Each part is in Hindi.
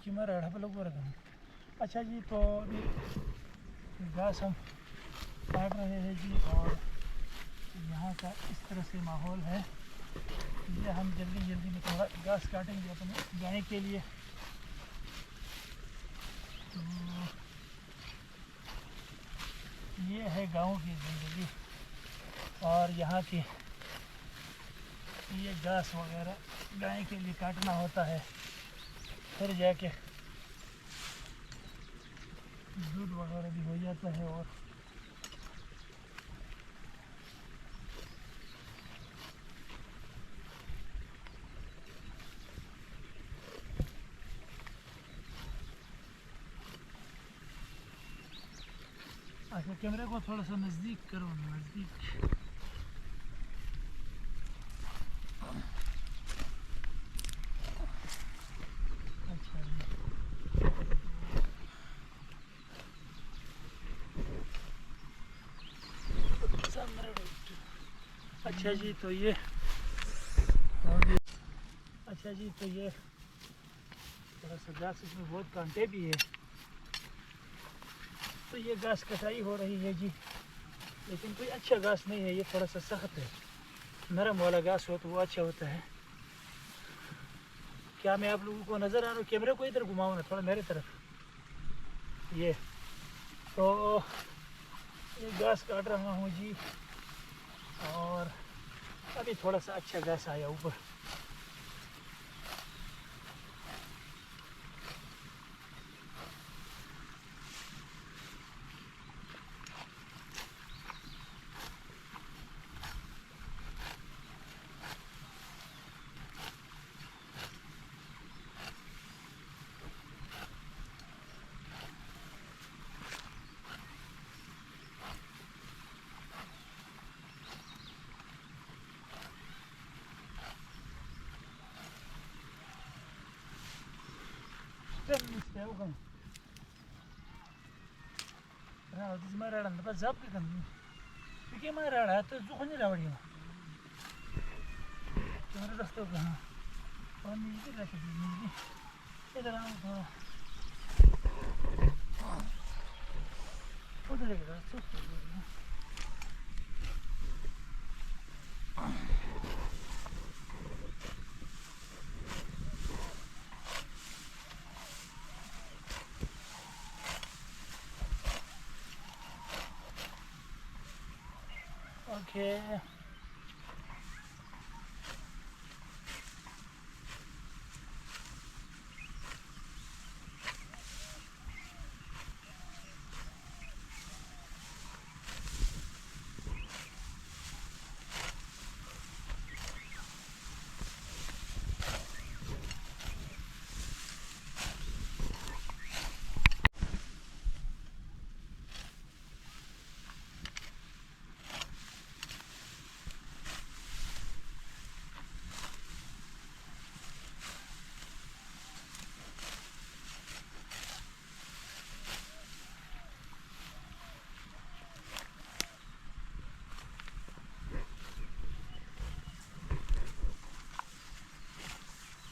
कीमत हड़प लोग अच्छा जी, तो अभी घास हम काट रहे हैं जी, और यहाँ का इस तरह से माहौल है। ये हम जल्दी जल्दी में थोड़ा घास काटेंगे अपने गाय के लिए। तो ये है गाँव की ज़िंदगी, और यहाँ की ये घास वगैरह गाय के लिए काटना होता है, फिर जाके दूध वगैरह भी हो जाता है। और अच्छा, कैमरे को थोड़ा सा नज़दीक करो, नज़दीक। अच्छा जी, अच्छा जी, तो ये अच्छा जी, तो ये थोड़ा सा घास, इसमें बहुत कांटे भी है, तो ये घास कटाई हो रही है जी। लेकिन कोई अच्छा घास नहीं है, ये थोड़ा सा सख्त है। नरम वाला घास हो तो वो अच्छा होता है। क्या मैं आप लोगों को नज़र आ रहा हूँ? कैमरे को इधर घुमाओ ना थोड़ा मेरे तरफ। ये तो ये घास काट रहा हूँ जी, और अभी थोड़ा सा अच्छा घास आया ऊपर। Marah dapat zap kan? Fikir marah tu zuhnya rawat dia. Cuma dah stop kan? और नीचे रख दीजिए इधर आओ थोड़ा उधर एक रास्ता ओके।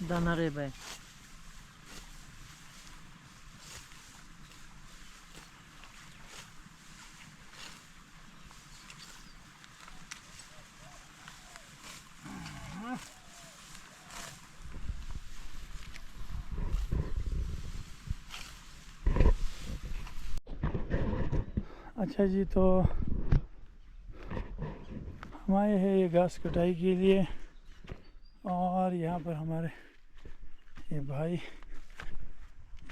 दाना रे भाई। अच्छा जी, तो हम आए हैं ये घास कटाई के लिए, और यहाँ पर हमारे ये भाई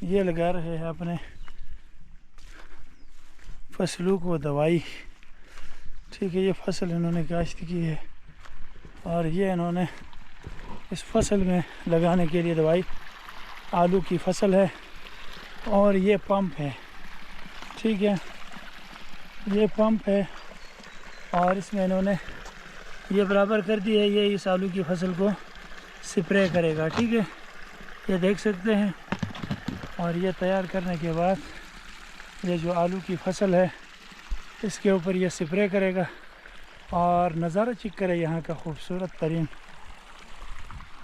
ये लगा रहे हैं अपने फसलों को दवाई। ठीक है, ये फसल इन्होंने काश्त की है, और ये इन्होंने इस फसल में लगाने के लिए दवाई, आलू की फसल है, और ये पंप है। ठीक है, ये पंप है, और इसमें इन्होंने ये बराबर कर दी है, ये इस आलू की फसल को स्प्रे करेगा। ठीक है, ये देख सकते हैं। और ये तैयार करने के बाद ये जो आलू की फसल है इसके ऊपर ये स्प्रे करेगा, और नज़ारा चेक करे यहाँ का खूबसूरत तरीन।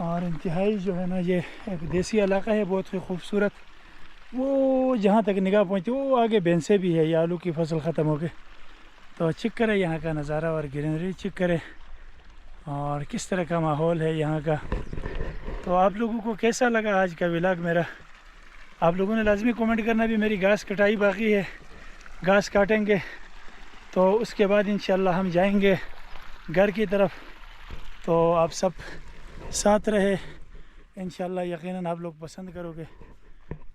और इंतहाई जो है ना ये एक देसी इलाका है, बहुत ही खूबसूरत। वो जहाँ तक निगाह पहुँचती वो आगे भैंसे भी है, ये आलू की फसल ख़त्म हो गई। तो चेक करें यहाँ का नज़ारा और ग्रीनरी चेक करें और किस तरह का माहौल है यहाँ का। तो आप लोगों को कैसा लगा आज का व्लॉग मेरा, आप लोगों ने लाजमी कमेंट करना। भी मेरी घास कटाई बाकी है, घास काटेंगे तो उसके बाद इंशाल्लाह हम जाएंगे घर की तरफ। तो आप सब साथ रहे, इंशाल्लाह यकीनन आप लोग पसंद करोगे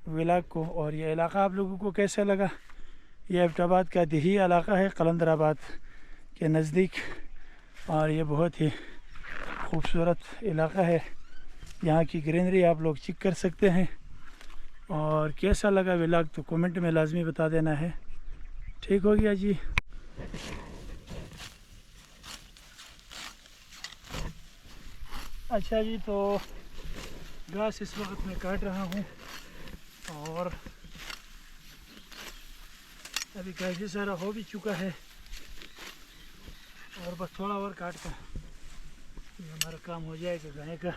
व्लॉग को। और ये इलाका आप लोगों को कैसा लगा, ये एबटाबाद का देही इलाका है कलंदराबाद के नज़दीक, और ये बहुत ही खूबसूरत इलाका है। यहाँ की ग्रीनरी आप लोग चेक कर सकते हैं। और कैसा लगा व्लॉग तो कमेंट में लाजमी बता देना है। ठीक हो गया जी। अच्छा जी, तो घास इस वक्त मैं काट रहा हूँ और अभी काफ़ी सारा हो भी चुका है और बस थोड़ा और काट कर ये हमारा काम हो जाएगा गाय का।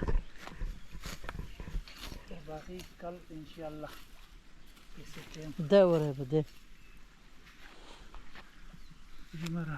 तो बाकी कल इंशाल्लाह इसे टाइम दे वो रहे बदे हमारा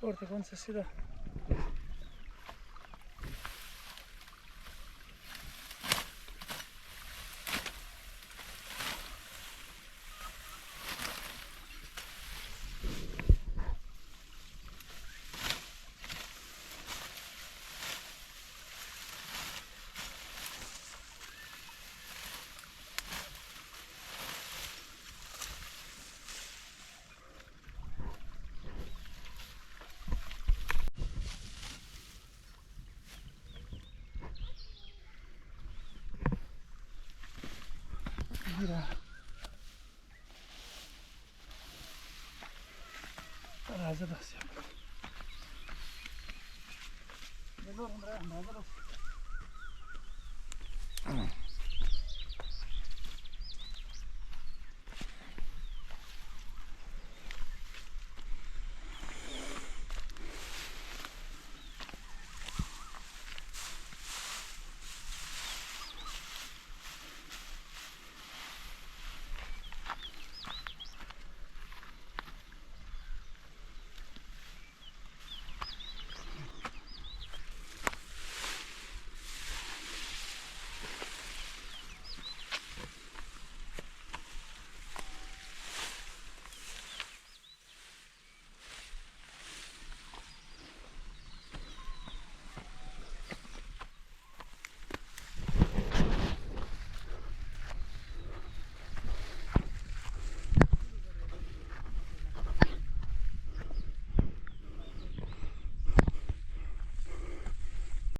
Porta con sessida. Mira. Razı da yapalım.